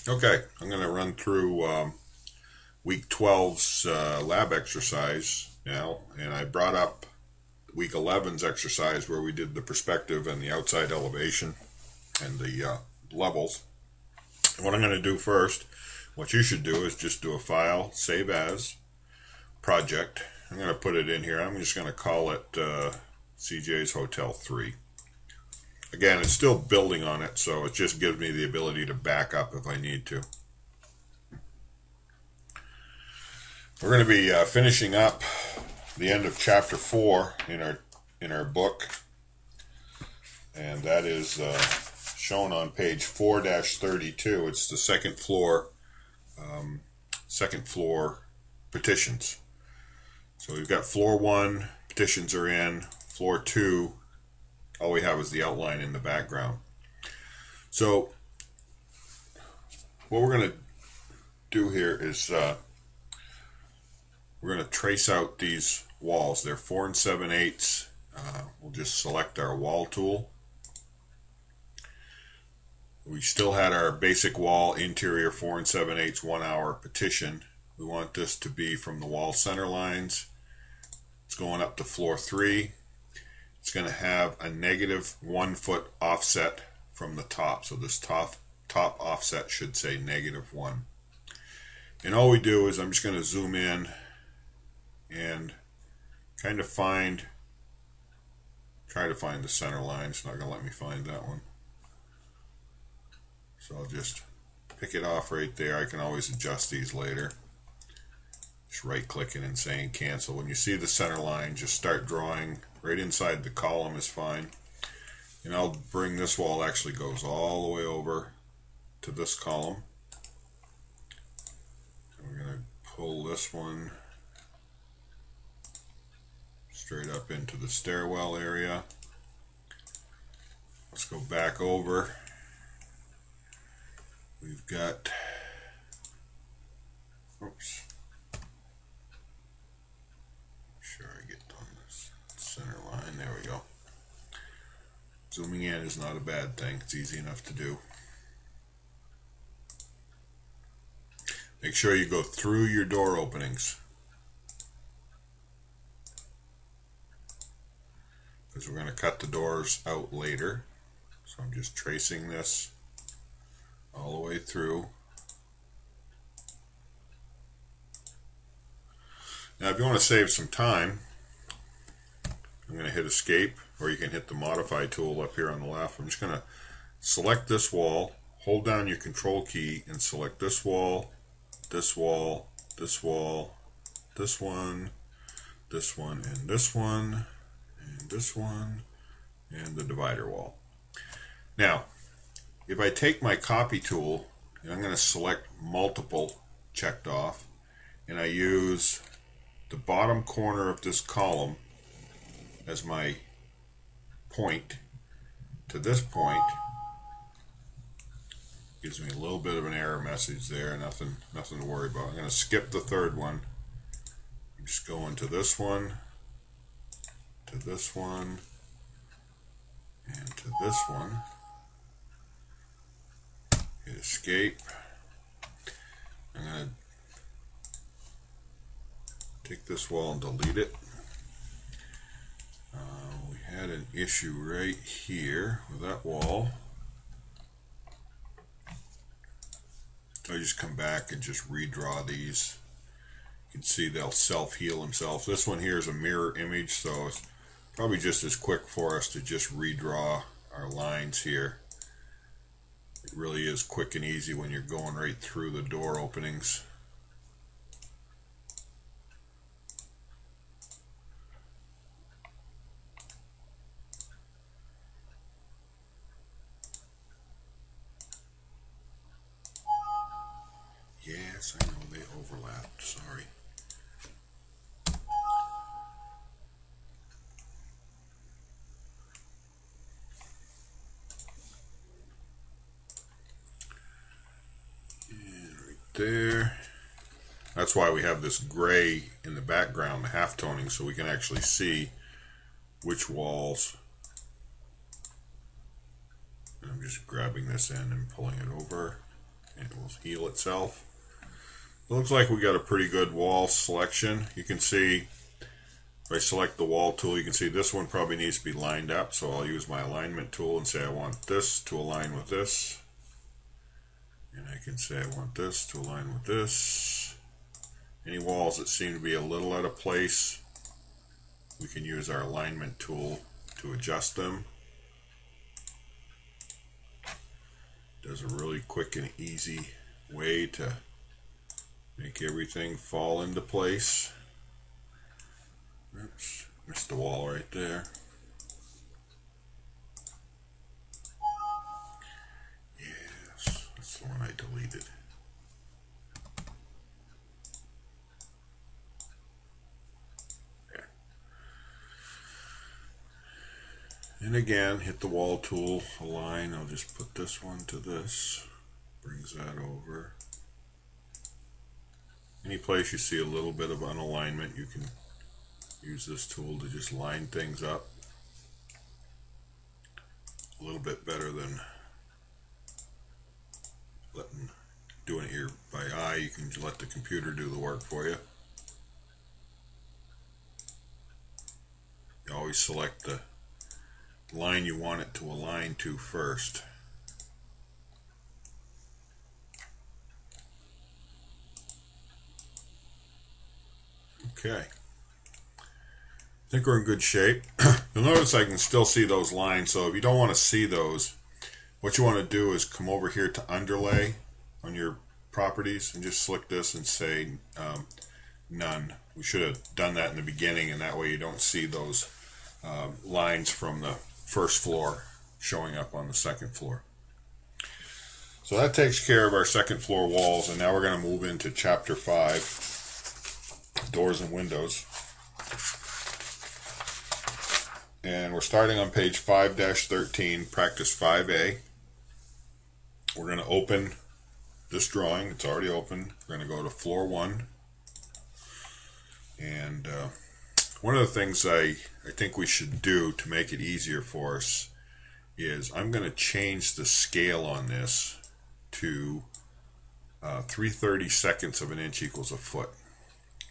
Okay, I'm going to run through week 12's lab exercise now, and I brought up week 11's exercise where we did the perspective and the outside elevation and the levels. And what I'm going to do first, what you should do is just do a file, save as, project. I'm going to put it in here. I'm just going to call it CJ's Hotel 3. Again, it's still building on it, so it just gives me the ability to back up if I need to. We're going to be finishing up the end of chapter 4 in our book, and that is shown on page 4-32. It's the second floor petitions. So we've got floor 1 petitions are in, floor 2. All we have is the outline in the background. So what we're going to do here is we're going to trace out these walls. They're 4 7/8. We'll just select our wall tool. We still had our basic wall interior 4 7/8 1 hour petition. We want this to be from the wall center lines. It's going up to floor 3. It's going to have a -1 foot offset from the top. So this top offset should say -1. And all we do is I'm just going to zoom in and kind of try to find the center line. It's not going to let me find that one. So I'll just pick it off right there. I can always adjust these later. Just right clicking and saying cancel. When you see the center line, just start drawing right inside the column is fine. And I'll bring this wall, actually goes all the way over to this column. And we're going to pull this one straight up into the stairwell area. Let's go back over. We've got, oops, sure I get on this center line, there we go. Zooming in is not a bad thing, it's easy enough to do. Make sure you go through your door openings, because we're going to cut the doors out later. So I'm just tracing this all the way through. Now if you want to save some time, I'm going to hit escape, or you can hit the modify tool up here on the left. I'm just going to select this wall, hold down your control key and select this wall, this wall, this wall, this one, this one, and this one, and this one, and the divider wall. Now if I take my copy tool, and I'm going to select multiple checked off, and I use the bottom corner of this column as my point to this point, gives me a little bit of an error message there, nothing to worry about. I'm going to skip the third one. I'm just going to this one, to this one, and to this one. Hit escape. I'm going to take this wall and delete it. We had an issue right here with that wall. So I just come back and just redraw these. You can see they'll self-heal themselves. This one here is a mirror image, so it's probably just as quick for us to just redraw our lines here. It really is quick and easy when you're going right through the door openings. Yes, I know they overlapped, sorry. There. That's why we have this gray in the background, the half toning, so we can actually see which walls. And I'm just grabbing this in and pulling it over. and it will heal itself. It looks like we got a pretty good wall selection. You can see if I select the wall tool, you can see this one probably needs to be lined up, so I'll use my alignment tool and say I want this to align with this, and I can say I want this to align with this. Any walls that seem to be a little out of place, we can use our alignment tool to adjust them. Does a really quick and easy way to make everything fall into place. Oops, missed the wall right there. Yes, that's the one I deleted. There. And again, hit the wall tool, align. I'll just put this one to this. Brings that over. Any place you see a little bit of unalignment, you can use this tool to just line things up a little bit better than doing it here by eye. You can let the computer do the work for you. You always select the line you want it to align to first. Okay. I think we're in good shape. You'll notice I can still see those lines, so if you don't want to see those, what you want to do is come over here to underlay on your properties and just select this and say none. We should have done that in the beginning, and that way you don't see those lines from the first floor showing up on the second floor. So that takes care of our second floor walls, and now we're going to move into chapter 5, doors and windows. And we're starting on page 5-13, practice 5A. We're going to open this drawing. It's already open. We're going to go to floor 1. And one of the things I think we should do to make it easier for us is I'm going to change the scale on this to 3/32 of an inch equals a foot.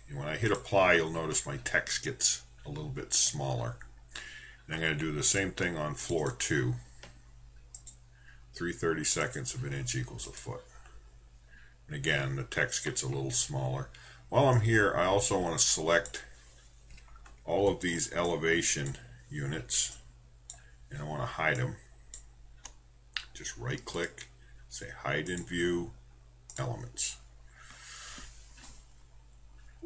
And when I hit apply, you'll notice my text gets a little bit smaller. And I'm going to do the same thing on floor 2. 3/32 of an inch equals a foot. And again, the text gets a little smaller. While I'm here, I also want to select all of these elevation units, and I want to hide them. Just right click, say hide in view, elements.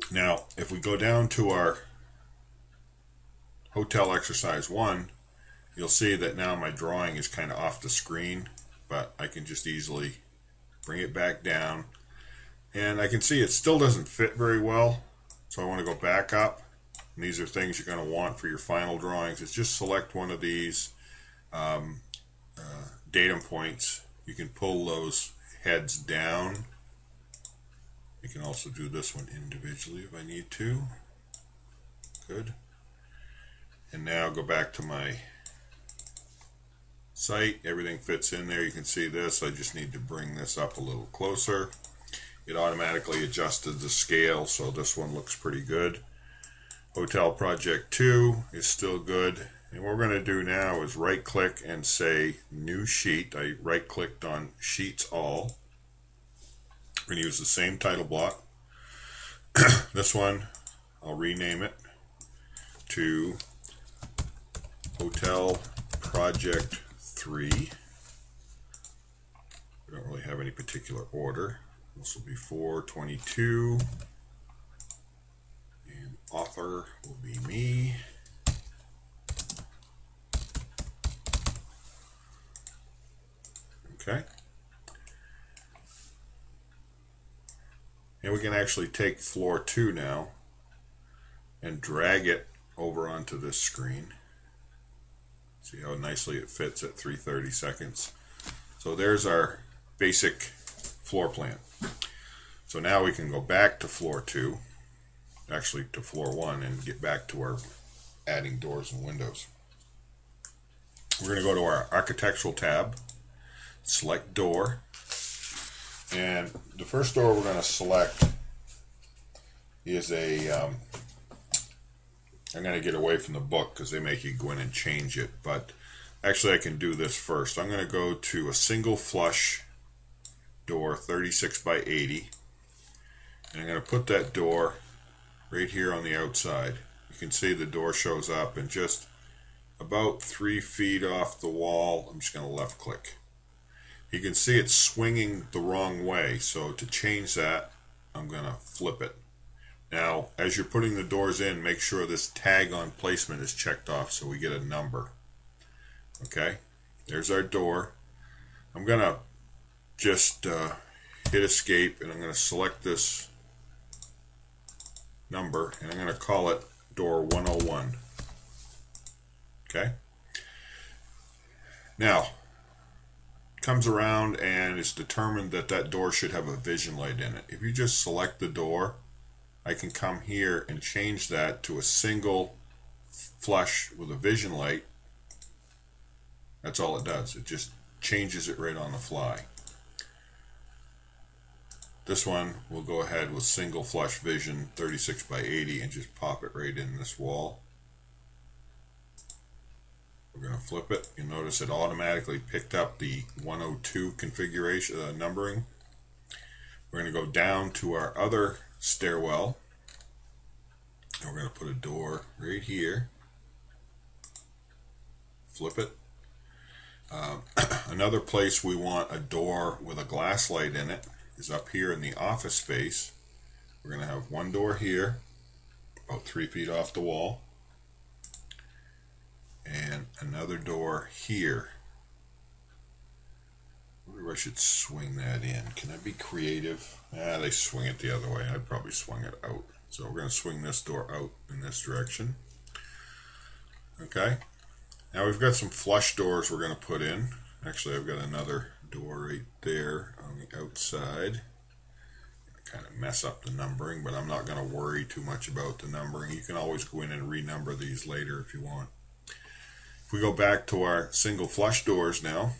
Now, if we go down to our hotel exercise 1, you'll see that now my drawing is kind of off the screen, but I can just easily bring it back down, and I can see it still doesn't fit very well, so I want to go back up. And these are things you're going to want for your final drawings. Is just select one of these datum points. You can pull those heads down. You can also do this one individually if I need to. Good. And now go back to my site. Everything fits in there. You can see this. I just need to bring this up a little closer. It automatically adjusted the scale, so this one looks pretty good. Hotel Project 2 is still good. And what we're going to do now is right click and say new sheet. I right clicked on sheets all. We're going to use the same title block. This one, I'll rename it to Hotel Project 3. We don't really have any particular order. This will be 422. And author will be me. Okay. And we can actually take floor 2 now and drag it over onto this screen. See how nicely it fits at 3/32. So there's our basic floor plan. So now we can go back to floor 2, actually to floor 1, and get back to our adding doors and windows. We're going to go to our architectural tab, select door, And the first door we're going to select is a, I'm going to get away from the book because they make you go in and change it, but actually I can do this first. I'm going to go to a single flush door, 36 by 80, and I'm going to put that door right here on the outside. You can see the door shows up, and just about 3 feet off the wall, I'm just going to left click. You can see it's swinging the wrong way, so to change that, I'm going to flip it. Now, as you're putting the doors in, make sure this tag on placement is checked off so we get a number. Okay, there's our door. I'm going to just hit escape, and I'm going to select this number, and I'm going to call it door 101. Okay, now comes around and it's determined that that door should have a vision light in it. If you just select the door, I can come here and change that to a single flush with a vision light. That's all it does. It just changes it right on the fly. This one we'll go ahead with single flush vision 36 by 80 and just pop it right in this wall. We're going to flip it. You'll notice it automatically picked up the 102 configuration numbering. We're going to go down to our other stairwell, and we're going to put a door right here. Flip it. Another place we want a door with a glass light in it is up here in the office space. We're going to have one door here, about 3 feet off the wall, and another door here. I wonder if I should swing that in. Can I be creative? They swing it the other way. I'd probably swing it out. So we're going to swing this door out in this direction. Okay. Now we've got some flush doors we're going to put in. Actually, I've got another door right there on the outside. I kind of mess up the numbering, but I'm not going to worry too much about the numbering. You can always go in and renumber these later if you want. If we go back to our single flush doors now,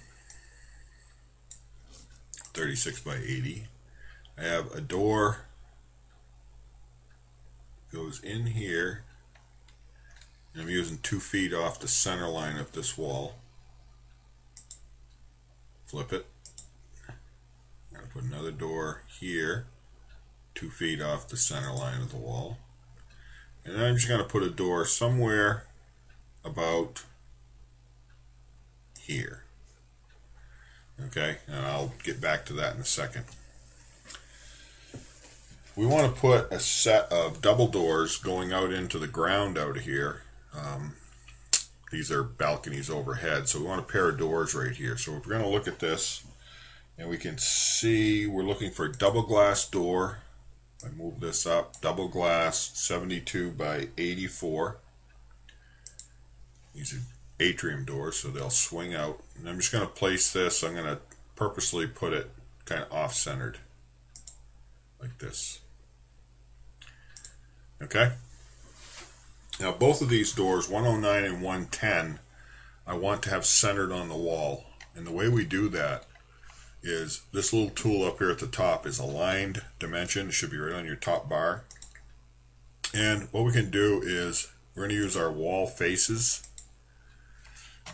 36 by 80, I have a door goes in here, and I'm using 2 feet off the center line of this wall. Flip it. I'm going to put another door here, 2 feet off the center line of the wall. And then I'm just going to put a door somewhere about here. Okay, and I'll get back to that in a second. We want to put a set of double doors going out into the ground out of here. These are balconies overhead, so we want a pair of doors right here. So if we're going to look at this, and we can see we're looking for a double glass door. I move this up, double glass, 72 by 84. These are atrium doors, so they'll swing out. And I'm just going to place this, I'm going to purposely put it kind of off-centered, like this. Okay? Now both of these doors, 109 and 110, I want to have centered on the wall. And the way we do that is this little tool up here at the top is aligned dimension. It should be right on your top bar. And what we can do is we're going to use our wall faces.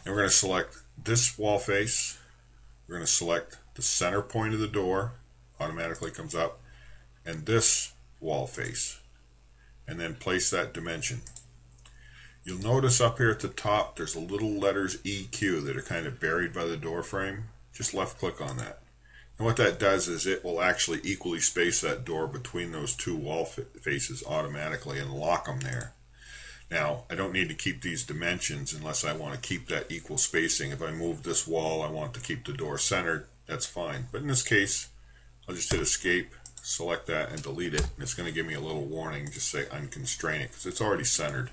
And we're going to select this wall face. We're going to select the center point of the door, automatically comes up, and this wall face. And then place that dimension. You'll notice up here at the top there's a little letters EQ that are kind of buried by the door frame. Just left click on that. And what that does is it will actually equally space that door between those two wall faces automatically and lock them there. Now, I don't need to keep these dimensions unless I want to keep that equal spacing. If I move this wall, I want to keep the door centered, that's fine. But in this case, I'll just hit escape, select that, and delete it. And it's going to give me a little warning, just say unconstrain it, because it's already centered.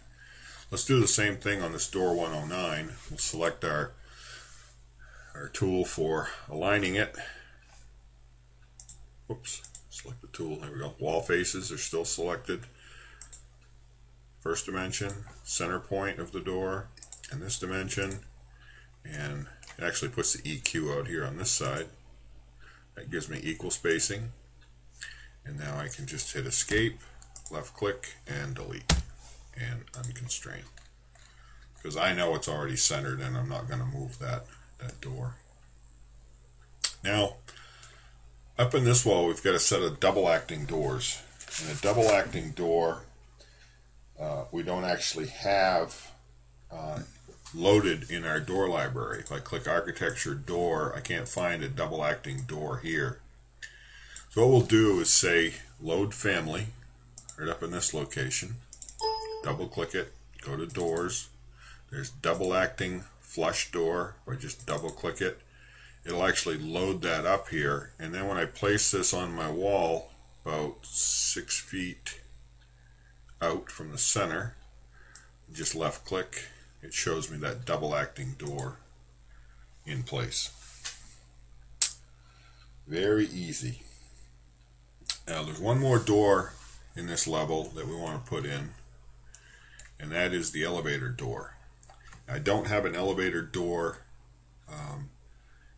Let's do the same thing on this door 109. We'll select our tool for aligning it. Whoops, select the tool, there we go. Wall faces are still selected. First dimension, center point of the door, and this dimension, and it actually puts the EQ out here on this side. That gives me equal spacing. And now I can just hit escape, left click, and delete, and unconstrain. Because I know it's already centered and I'm not going to move that door. Now, up in this wall, we've got a set of double acting doors. And a double acting door, we don't actually have loaded in our door library. If I click architecture door, I can't find a double acting door here. So what we'll do is say load family right up in this location, double click it, go to doors. There's double acting flush door. If I just double click it, it'll actually load that up here. And then when I place this on my wall about 6 feet out from the center, just left click, it shows me that double acting door in place. Very easy. Now there's one more door in this level that we want to put in, and that is the elevator door. I don't have an elevator door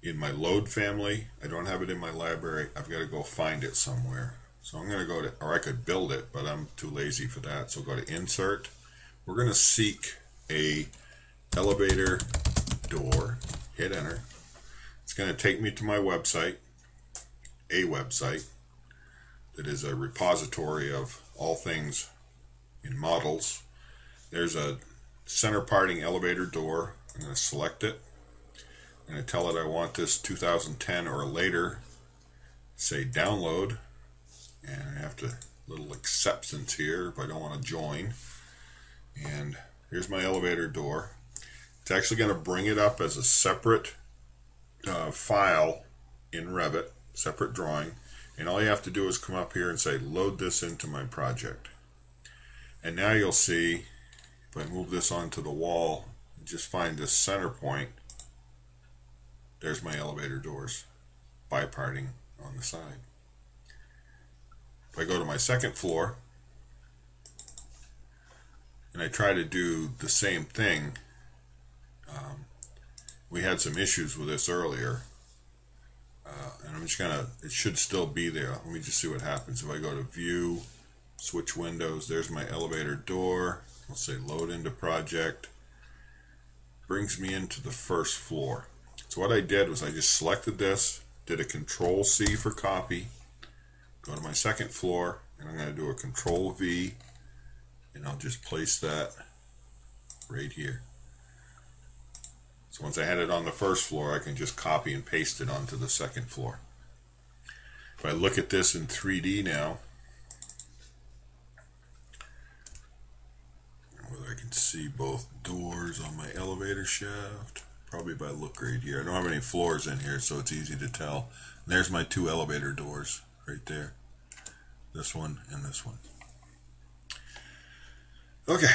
in my load family. I don't have it in my library. I've got to go find it somewhere. So I'm going to go to, or I could build it, but I'm too lazy for that. So go to insert. We're going to seek a elevator door. Hit enter. It's going to take me to my website, a website that is a repository of all things in models. There's a center parting elevator door. I'm going to select it. I'm going to tell it I want this 2010 or later. Say download, and I have to little acceptance here if I don't want to join. And here's my elevator door. It's actually going to bring it up as a separate file in Revit, separate drawing. And all you have to do is come up here and say load this into my project. And now you'll see, if I move this onto the wall, just find this center point. There's my elevator doors, biparting on the side. If I go to my second floor and I try to do the same thing, we had some issues with this earlier, and I'm just gonna, it should still be there. Let me just see what happens. If I go to view, switch windows, there's my elevator door. I'll say load into project. Brings me into the first floor. So what I did was I just selected this, did a Control C for copy, go to my second floor, and I'm going to do a Control V, and I'll just place that right here. So once I had it on the first floor, I can just copy and paste it onto the second floor. If I look at this in 3D now, whether I can see both doors on my elevator shaft, probably by look right here. I don't have any floors in here, so it's easy to tell. And there's my two elevator doors right there. This one and this one. Okay.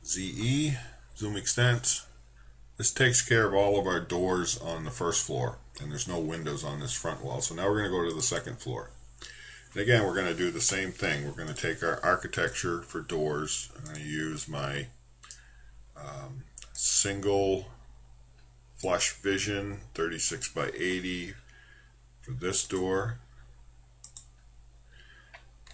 ZE, zoom extents. This takes care of all of our doors on the first floor, and there's no windows on this front wall. So now we're going to go to the second floor. And again, we're going to do the same thing. We're going to take our architecture for doors. I'm going to use my single flush vision 36 by 80 for this door.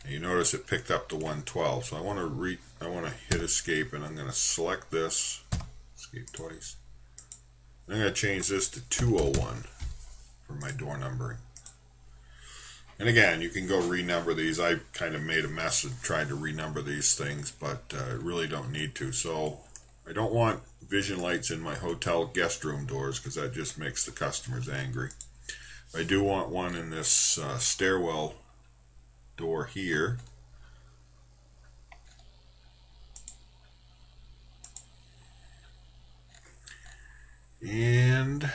And you notice it picked up the 112. So I want to hit escape, and I'm going to select this, escape twice. I'm going to change this to 201 for my door numbering. And again, you can go renumber these. I kind of made a mess and tried to renumber these things, but I really don't need to. So I don't want vision lights in my hotel guest room doors because that just makes the customers angry. I do want one in this stairwell door here. And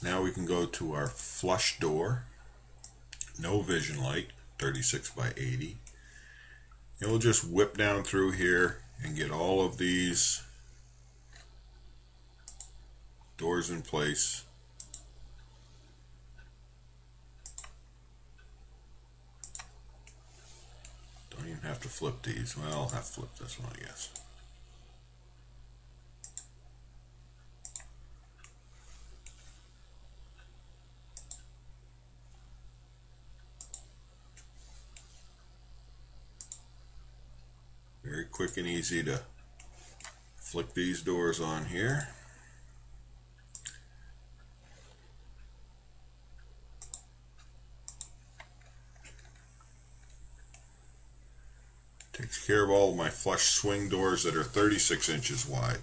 now we can go to our flush door, no vision light, 36 by 80. And we'll just whip down through here and get all of these doors in place. Don't even have to flip these. Well, I'll have to flip this one, I guess. quick and easy to flick these doors on here. Takes care of all of my flush swing doors that are 36 inches wide.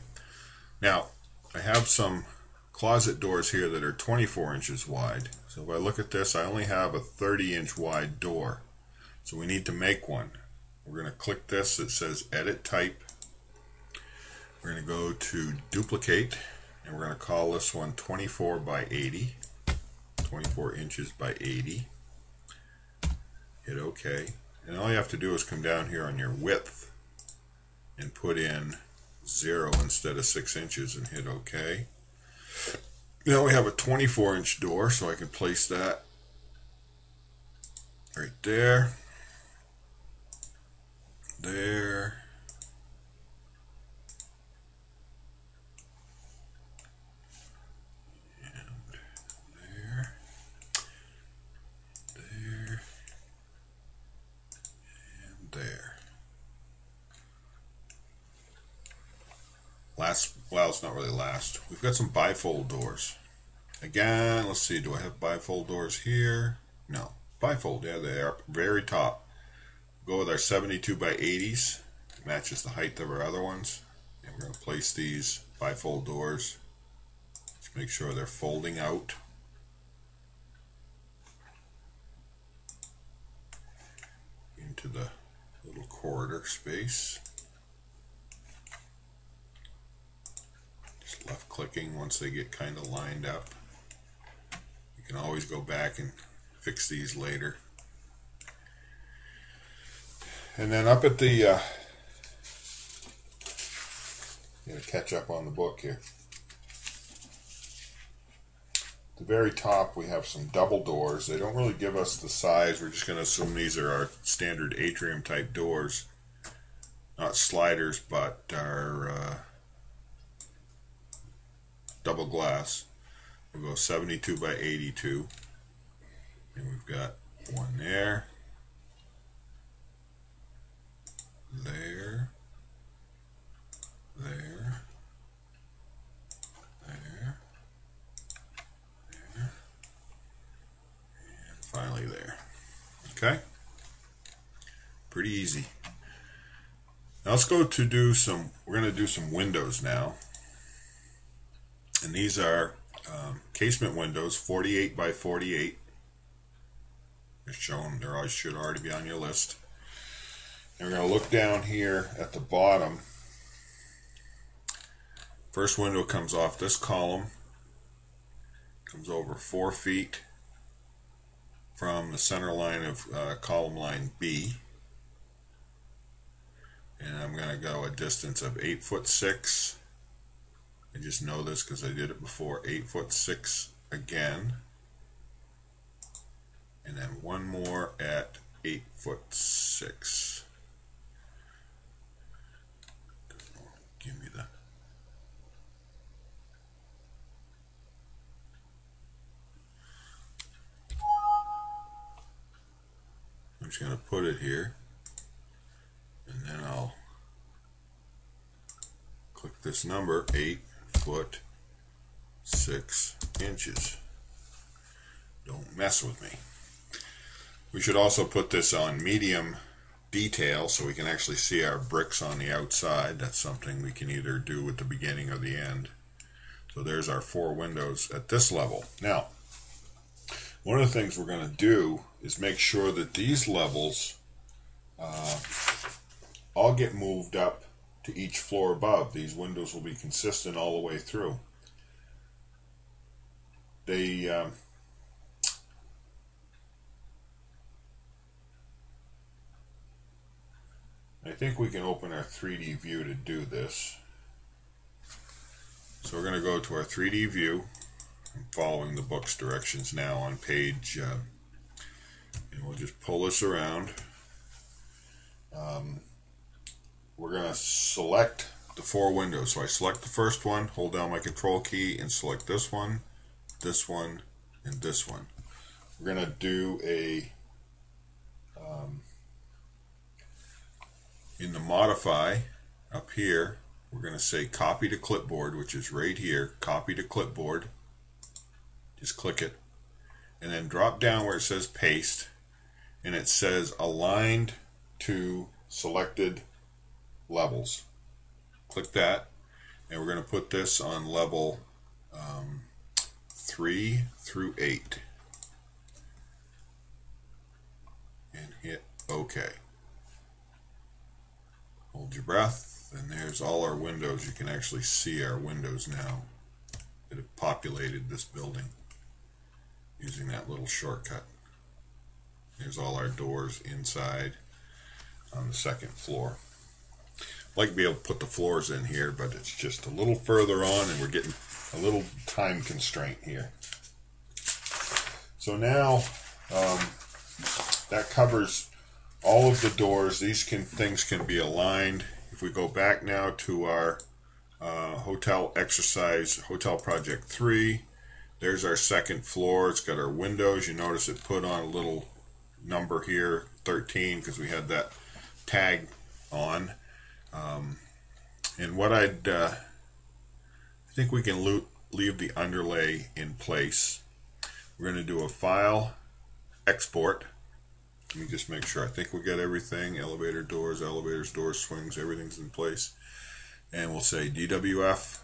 Now, I have some closet doors here that are 24 inches wide. So if I look at this, I only have a 30-inch wide door. So we need to make one. We're going to click this that says Edit Type. We're going to go to Duplicate, and we're going to call this one 24 by 80. 24 inches by 80. Hit OK. And all you have to do is come down here on your width and put in 0 instead of 6 inches and hit OK. Now we have a 24-inch door, so I can place that right there, there, and there, there, and there. Well, it's not really last. We've got some bifold doors. Again, let's see, do I have bifold doors here? No. Bifold, yeah, they are very top. Go with our 72 by 80s. It matches the height of our other ones. And we're going to place these bifold doors. Just make sure they're folding out. Into the little corridor space. Left clicking once they get kind of lined up. You can always go back and fix these later. And then up at the gonna catch up on the book here. At the very top we have some double doors. They don't really give us the size. We're just going to assume these are our standard atrium type doors. Not sliders, but our double glass. We'll go 72 by 82, and we've got one there, there, there, there, there, and finally there. Okay, pretty easy. Now let's go to do some. We're going to do some windows now. And these are casement windows, 48 by 48. They're shown, they always should already be on your list. And we're going to look down here at the bottom. First window comes off this column. Comes over 4 feet from the center line of column line B. And I'm going to go a distance of 8'6". I just know this because I did it before. 8'6" again, and then one more at 8'6". Give me the. I'm just going to put it here, and then I'll click this number, 8'6". Don't mess with me. We should also put this on medium detail so we can actually see our bricks on the outside. That's something we can either do at the beginning or the end. So there's our 4 windows at this level. Now, one of the things we're going to do is make sure that these levels all get moved up to each floor above. These windows will be consistent all the way through. They I think we can open our 3D view to do this. So we're going to go to our 3D view. I'm following the book's directions now on page, and we'll just pull this around. We're going to select the 4 windows. So I select the first one, hold down my control key, and select this one, and this one. We're going to do a In the modify up here, we're going to say copy to clipboard, which is right here, copy to clipboard. Just click it. And then drop down where it says paste, and it says aligned to selected levels. Click that, and we're going to put this on level 3 through 8. And hit OK. Hold your breath, and there's all our windows. You can actually see our windows now that have populated this building using that little shortcut. There's all our doors inside on the second floor. I'd like to be able to put the floors in here, but it's just a little further on, and we're getting a little time constraint here. So now that covers all of the doors. These things can be aligned. If we go back now to our hotel exercise, hotel project 3, there's our second floor. It's got our windows. You notice it put on a little number here, 13, because we had that tag on. And what I think we can leave the underlay in place. We're going to do a file, export. Let me just make sure. I think we got everything. Elevator doors, elevators, doors, swings, everything's in place. And we'll say DWF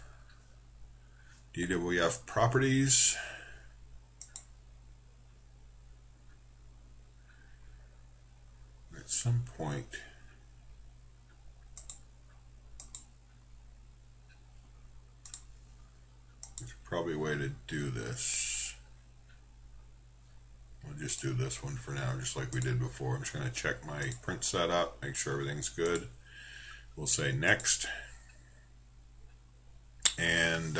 properties. At some point, there's probably a way to do this. We'll just do this one for now, just like we did before. I'm just going to check my print setup, make sure everything's good. We'll say next. And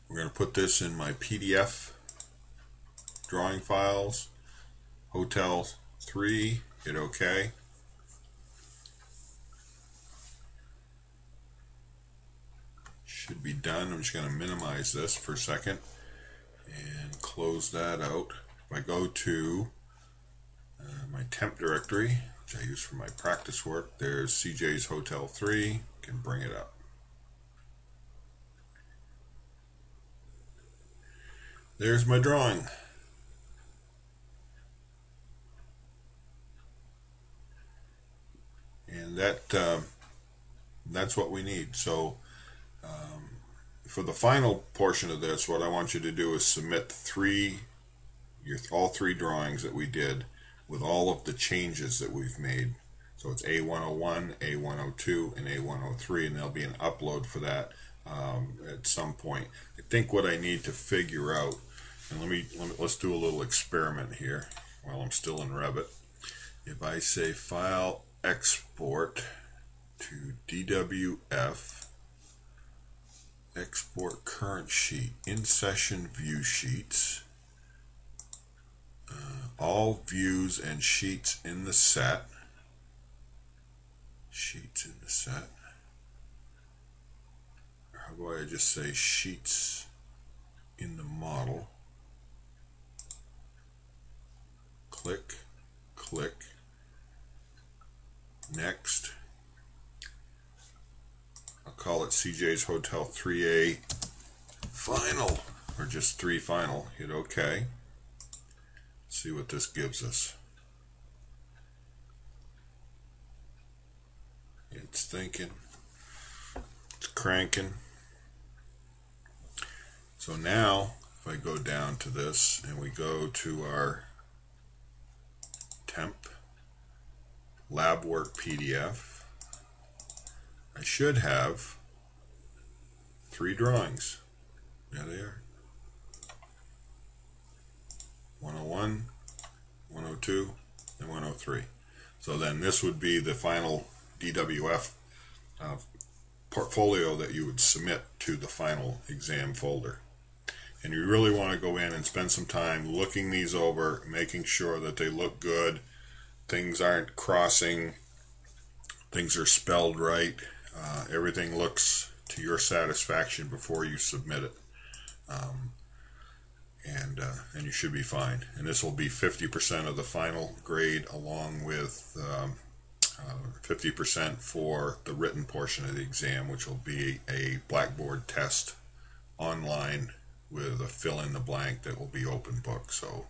we're going to put this in my PDF drawing files. Hotel 3, hit OK. Should be done. I'm just going to minimize this for a second and close that out. If I go to my temp directory, which I use for my practice work, there's CJ's Hotel 3. Can bring it up. There's my drawing. And that's what we need. So for the final portion of this, what I want you to do is submit all three drawings that we did with all of the changes that we've made. So it's A101, A102, and A103, and there'll be an upload for that at some point. I think what I need to figure out, and let's do a little experiment here while I'm still in Revit. If I say File, Export to DWF, Export Current Sheet, In Session View Sheets, all views and sheets in the set, or how about I just say sheets in the model, click, next. I'll call it CJ's Hotel 3A Final, or just 3 Final. Hit OK. See what this gives us. It's thinking. It's cranking. So now, if I go down to this and we go to our temp lab work PDF, I should have 3 drawings. There they are. 101, 102, and 103. So then this would be the final DWF portfolio that you would submit to the final exam folder. And you really want to go in and spend some time looking these over, making sure that they look good, things aren't crossing, things are spelled right, everything looks to your satisfaction before you submit it. And you should be fine. And this will be 50% of the final grade, along with 50% for the written portion of the exam, which will be a Blackboard test online with a fill in the blank that will be open book. So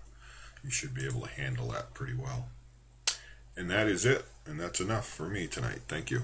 you should be able to handle that pretty well. And that is it. And that's enough for me tonight. Thank you.